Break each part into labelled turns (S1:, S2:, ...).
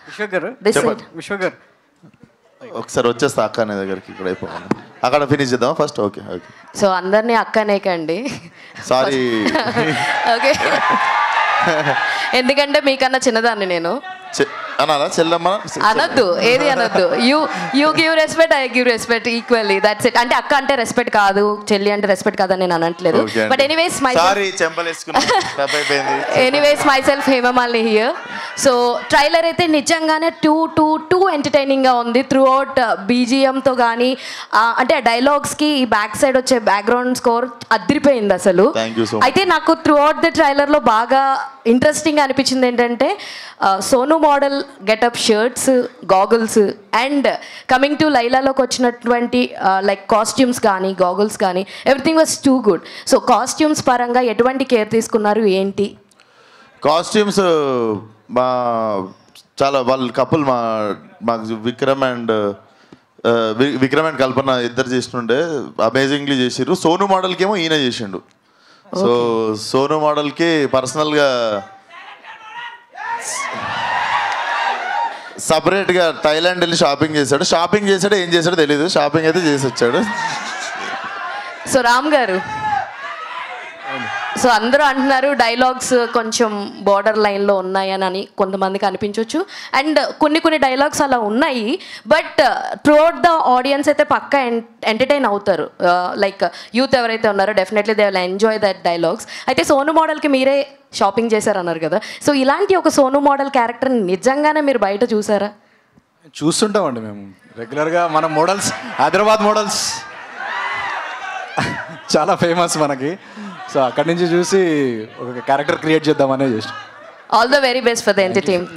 S1: విశ్వగర్
S2: ఒకసారి వచ్చేస్తా అక్క అనే దగ్గరికి ఇక్కడ అయిపోవాలి అక్కడ ఫినిష్ చేద్దాం ఫస్ట్ ఓకే ఓకే
S3: సో అందరినీ అక్కనే కండి
S2: సారీ
S3: ఓకే ఎందుకంటే మీకన్నా చిన్నదాన్ని నేను
S2: అనాలా చెల్లమ్మ
S3: అనొద్దు ఏది అనొద్దు you give respect I give respect equally that's it అంటే అక్క అంటే రెస్పెక్ట్ కాదు చెల్లి అంటే రెస్పెక్ట్ కాదని నేను అనట్లేదు but anyways myself Hemamalini here so trailer అయితే నిజంగానే టూ ఎంటర్టైనింగ్గా ఉంది త్రూ అవుట్ బీజిఎంతో కానీ అంటే డైలాగ్స్కి ఈ బ్యాక్ సైడ్ వచ్చే బ్యాక్గ్రౌండ్ స్కోర్ అదిరిపోయింది అసలు అయితే నాకు త్రూ అవుట్ ది ట్రైలర్లో బాగా ఇంట్రెస్టింగ్ అనిపించింది ఏంటంటే Sonu model getup shirts goggles and coming to లైలాలోకి వచ్చినటువంటి లైక్ కాస్ట్యూమ్స్ కానీ గాగుల్స్ కానీ everything was too good so costumes పరంగా ఎటువంటి కేర్ తీసుకున్నారు ఏంటి
S2: కాస్ట్యూమ్స్ మా చాలా వాళ్ళ కపుల్ మాకు విక్రమ్ అండ్ కల్పన ఇద్దరు చేస్తుండే అమేజింగ్లీ చేసిర్రు సోను మోడల్కి ఏమో ఈయన చేసిండు సో సోను మోడల్కి పర్సనల్గా సపరేట్గా థైలాండ్ వెళ్ళి షాపింగ్ చేశాడు ఏం చేశాడో తెలీదు షాపింగ్ అయితే చేసి వచ్చాడు
S3: సో రామ్ గారు సో అందరూ అంటున్నారు డైలాగ్స్ కొంచెం బార్డర్ లైన్లో ఉన్నాయని కొంతమందికి అనిపించవచ్చు అండ్ కొన్ని డైలాగ్స్ అలా ఉన్నాయి బట్ త్రూఅవుట్ ద ఆడియన్స్ అయితే పక్కా ఎంటర్టైన్ అవుతారు లైక్ యూత్ ఎవరైతే ఉన్నారో definitely they will enjoy that dialogues అయితే సోను మోడల్కి మీరే షాపింగ్ చేశారన్నారు కదా సో ఇలాంటి ఒక సోను మోడల్ క్యారెక్టర్ నిజంగానే మీరు బయట చూసారా
S1: చూస్తుంటామండి మేము రెగ్యులర్గా మన మోడల్స్ హైదరాబాద్ మోడల్స్ చాలా ఫేమస్ మనకి సో అక్కడి నుంచి చూసి ఒక క్యారెక్టర్ క్రియేట్ చేద్దామనే చేసి
S3: all the very best for the entertainment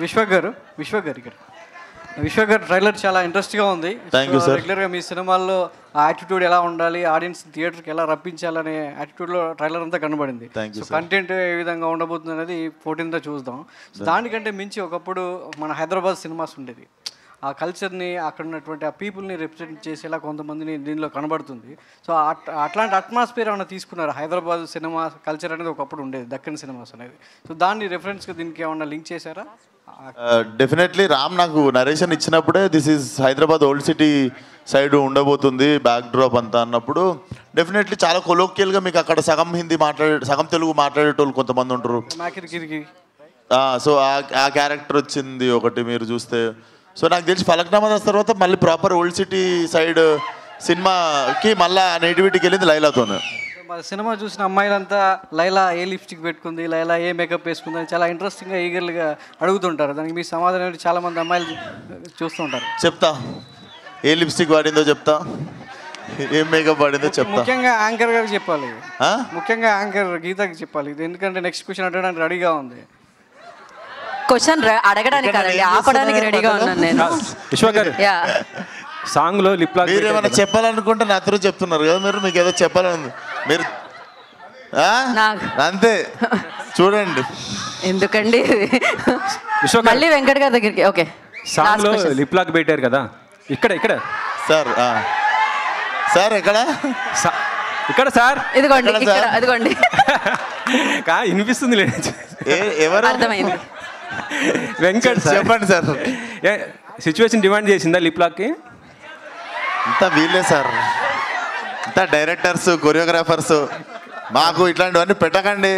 S4: విశ్వగర్ ట్రైలర్ చాలా ఇంట్రెస్ట్గా ఉంది రెగ్యులర్గా మీ సినిమాల్లో ఆ యాటిట్యూడ్ ఎలా ఉండాలి ఆడియన్స్ థియేటర్కి ఎలా రప్పించాలనే యాటిట్యూడ్లో ట్రైలర్ అంతా కనబడింది సో కంటెంట్ ఏ విధంగా ఉండబోతుంది అనేది 14th చూద్దాం సో దానికంటే మించి ఒకప్పుడు మన హైదరాబాద్ సినిమాస్ ఉండేది ఆ కల్చర్ని అక్కడ ఉన్నటువంటి ఆ పీపుల్ని రిప్రజెంట్ చేసేలా కొంతమందిని దీనిలో కనబడుతుంది సో అట్లాంటి అట్మాస్ఫియర్ ఏమైనా తీసుకున్నారు హైదరాబాద్ సినిమా కల్చర్ అనేది ఒకప్పుడు ఉండేది దక్కన్ సినిమాస్ అనేది సో దాన్ని రెఫరెన్స్గా దీనికి ఏమన్నా లింక్ చేశారా
S2: డెఫినెట్లీ రామ్ నాకు నరేషన్ ఇచ్చినప్పుడే this is Hyderabad old city side ఉండబోతుంది బ్యాక్ డ్రాప్ అంతా అన్నప్పుడు డెఫినెట్లీ చాలా కొలోక్యల్గా మీకు అక్కడ సగం హిందీ సగం తెలుగు మాట్లాడేటోళ్ళు కొంతమంది ఉంటారు సో ఆ క్యారెక్టర్ వచ్చింది ఒకటి మీరు చూస్తే సో నాకు తెలిసి ఫలక్నామా దాస్ తర్వాత మళ్ళీ ప్రాపర్ ఓల్డ్ సిటీ సైడ్ సినిమాకి మళ్ళీ నేటివిటీకి వెళ్ళింది లైలాతోనే
S4: సినిమా చూసిన అమ్మాయిలంతా లైలా ఏ లిప్స్టిక్ పెట్టుకుంది లైలా ఏ మేకప్ వేసుకుంది అని చాలా ఇంట్రెస్టింగ్గా ఈగర్గా అడుగుతుంటారు దానికి మీ సమాధానం చాలా మంది అమ్మాయిలు చూస్తుంటారు
S2: చెప్తా ఏ లిప్స్టిక్ వాడిందో చెప్తా ఏం మేకప్ వాడిందో చెప్తా
S4: ముఖ్యంగా యాంకర్ గారికి చెప్పాలి ముఖ్యంగా యాంకర్ గీతకి చెప్పాలి ఇది ఎందుకంటే నెక్స్ట్ క్వశ్చన్ అడగడానికి రెడీగా ఉంది
S3: క్వశ్చన్ అడగడానికి కాదండి ఆపడానికి రెడీగా ఉన్నాను నేను
S1: విశ్వగర్ సాంగ్లో లిప్ లాక్
S2: మీరు ఏమైనా చెప్పాలనుకుంటే నా త్రూ చెప్తున్నారు కదా మీరు మీకు ఏదో చెప్పాలని మీరు అంతే చూడండి
S3: ఎందుకండి మళ్ళీ వెంకట్ గారి దగ్గరికి ఓకే
S1: సాంగ్లో లిప్ లాక్ పెట్టారు కదా ఇక్కడ
S2: సార్
S1: ఇక్కడ సార్
S3: ఇదిగోండి
S1: వినిపిస్తుంది
S2: ఎవరు
S3: అర్థమైంది
S1: వెంకట్
S2: చెప్పండి సార్
S1: సిచ్యువేషన్ డిమాండ్ చేసిందా లిప్ లాక్కి
S2: అంతా వీళ్ళే సార్ అంతా డైరెక్టర్స్ కొరియోగ్రాఫర్స్ మాకు ఇట్లాంటివన్నీ పెట్టకండి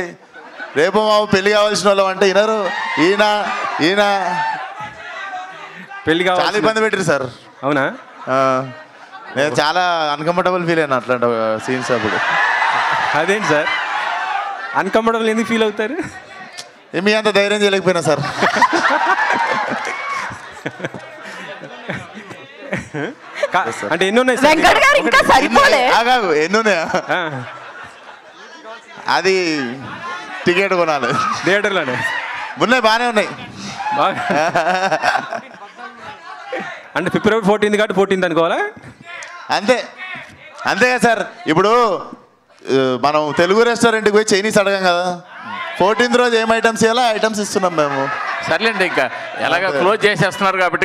S2: రేపు మాకు పెళ్లి కావాల్సిన వాళ్ళం అంటే వినరు ఈయన
S1: పెళ్లి
S2: చాలా ఇబ్బంది పెట్టారు సార్
S1: అవునా
S2: నేను చాలా అన్కంఫర్టబుల్ ఫీల్ అయినా అట్లాంటి సీన్స్ అప్పుడు
S1: అదేంటి సార్ అన్కంఫర్టబుల్ ఎందుకు ఫీల్ అవుతారు
S2: మీ అంత ధైర్యం చేయలేకపోయినా సార్
S1: అంటే ఎన్ని ఉన్నాయి
S2: ఎన్ని ఉన్నాయా అది టికెట్ కొనాలి
S1: థియేటర్లోనే
S2: ఉన్నాయి బాగానే ఉన్నాయి
S1: అంటే February 14th కాబట్టి 14th అనుకోవాలా
S2: అంతేగా సార్ ఇప్పుడు మనం తెలుగు రెస్టారెంట్కి పోయి చైనీస్ అడగం కదా 14th రోజు ఏం ఐటమ్స్ ఇవ్వాలో ఐటమ్స్ ఇస్తున్నాం మేము
S5: సర్లేండి ఇంకా ఎలాగ క్లోజ్ చేసేస్తున్నారు కాబట్టి